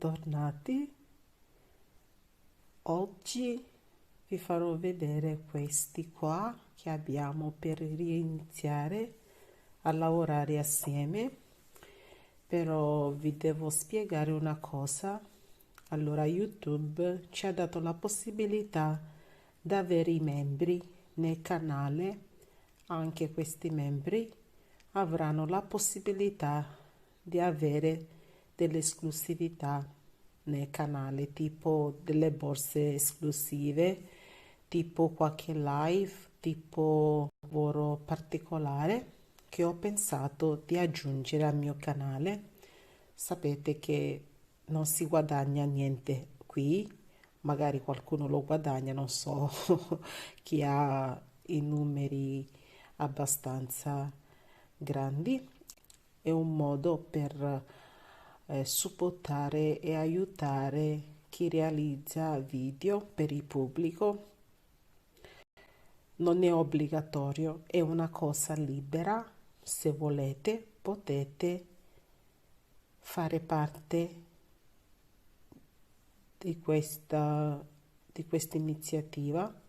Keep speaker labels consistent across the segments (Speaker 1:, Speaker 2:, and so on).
Speaker 1: bentornati. Oggi vi farò vedere questi qua che abbiamo per riniziare a lavorare assieme, però vi devo spiegare una cosa. Allora, YouTube ci ha dato la possibilità di avere i membri nel canale. Anche questi membri avranno la possibilità di avere delle esclusività nel canale, tipo delle borse esclusive, tipo qualche live, tipo lavoro particolare che ho pensato di aggiungere al mio canale. Sapete che non si guadagna niente qui, magari qualcuno lo guadagna, non so, chi ha i numeri abbastanza grandi. È un modo per supportare e aiutare chi realizza video per il pubblico. Non è obbligatorio, è una cosa libera. Se volete, potete fare parte di questa iniziativa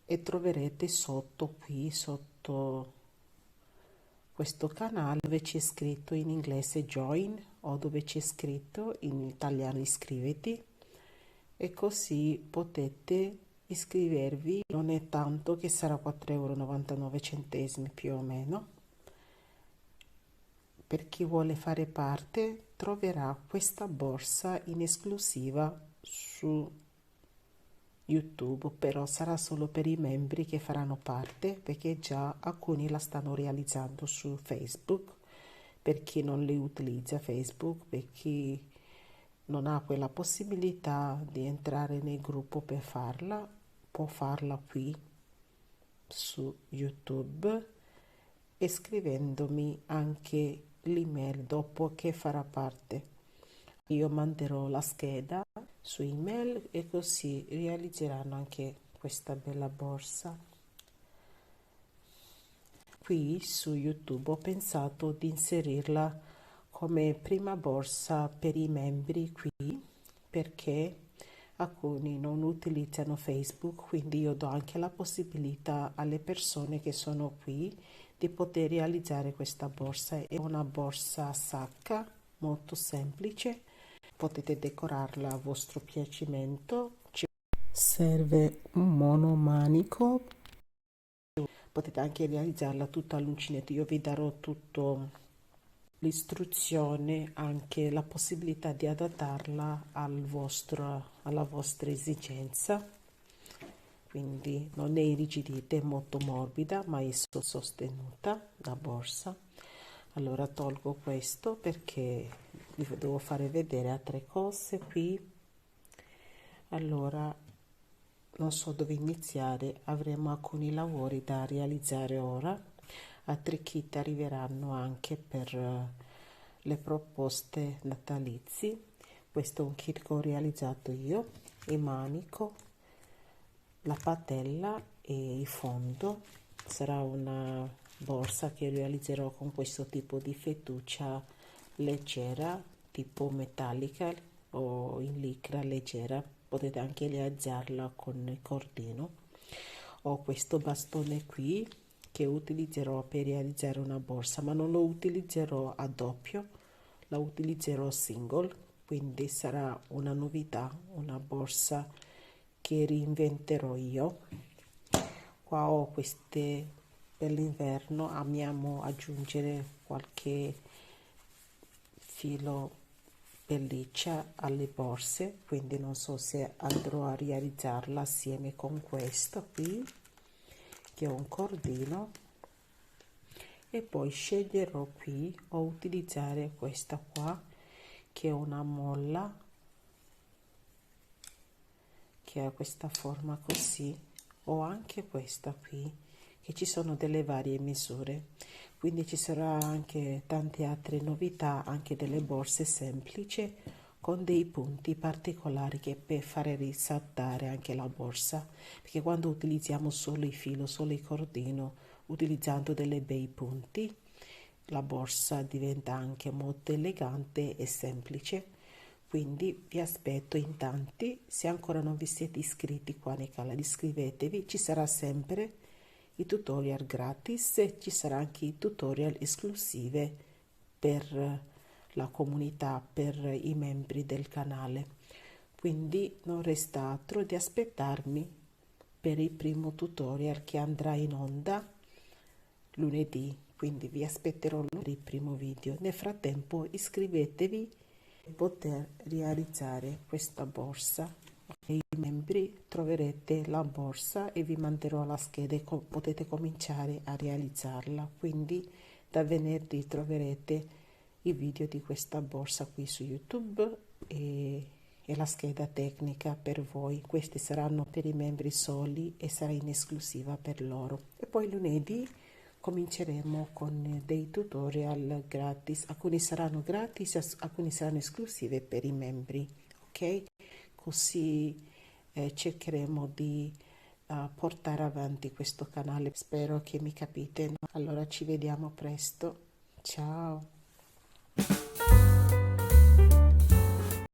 Speaker 1: e troverete sotto qui, sotto questo canale, dove c'è scritto in inglese join o dove c'è scritto in italiano iscriviti, e così potete iscrivervi. Non è tanto, che sarà 4,99 € più o meno. Per chi vuole fare parte troverà questa borsa in esclusiva su YouTube, però sarà solo per i membri che faranno parte, perché già alcuni la stanno realizzando su Facebook. Per chi non li utilizza Facebook, per chi non ha quella possibilità di entrare nel gruppo per farla, può farla qui su YouTube e scrivendomi anche l'email dopo che farà parte. Io manderò la scheda su email e così realizzeranno anche questa bella borsa. Qui su YouTube ho pensato di inserirla come prima borsa per i membri qui, perché alcuni non utilizzano Facebook, quindi io do anche la possibilità alle persone che sono qui di poter realizzare questa borsa. È una borsa a sacca molto semplice, potete decorarla a vostro piacimento. Serve un monomanico, potete anche realizzarla tutta all'uncinetto. Io vi darò tutto l'istruzione, anche la possibilità di adattarla alla vostra esigenza. Quindi non è irrigidita, è molto morbida, ma è sostenuta la borsa. Allora tolgo questo perché vi devo fare vedere altre cose qui. Allora non so dove iniziare, avremo alcuni lavori da realizzare ora, altri kit arriveranno anche per le proposte natalizi. Questo è un kit che ho realizzato io: il manico, la patella e il fondo. Sarà una borsa che realizzerò con questo tipo di fettuccia leggera, tipo metallica o in licra leggera. Potete anche realizzarla con il cordino. Ho questo bastone qui che utilizzerò per realizzare una borsa, ma non lo utilizzerò a doppio, la utilizzerò single, quindi sarà una novità, una borsa che reinventerò io. Qua ho queste per l'inverno, amiamo aggiungere qualche filo pelliccia alle borse, quindi non so se andrò a realizzarla assieme con questo qui che è un cordino, e poi sceglierò qui o utilizzare questa qua che è una molla che ha questa forma così, o anche questa qui che ci sono delle varie misure. Quindi ci sarà anche tante altre novità, anche delle borse semplici con dei punti particolari che per fare risaltare anche la borsa, perché quando utilizziamo solo il filo, solo il cordino, utilizzando delle bei punti, la borsa diventa anche molto elegante e semplice. quindi vi aspetto in tanti. Se ancora non vi siete iscritti qua nel canale, iscrivetevi, ci sarà sempre i tutorial gratis e ci sarà anche i tutorial esclusive per la comunità, per i membri del canale. Quindi non resta altro di aspettarmi per il primo tutorial che andrà in onda lunedì, quindi vi aspetterò per il primo video. Nel frattempo iscrivetevi per poter realizzare questa borsa. Nei membri troverete la borsa e vi manderò la scheda e potete cominciare a realizzarla. Quindi da venerdì troverete i video di questa borsa qui su YouTube e la scheda tecnica per voi. Questi saranno per i membri soli e sarà in esclusiva per loro. E poi lunedì cominceremo con dei tutorial gratis, alcuni saranno gratis, alcuni saranno esclusive per i membri, ok? Così cercheremo di portare avanti questo canale. Spero che mi capite. Allora ci vediamo presto. Ciao.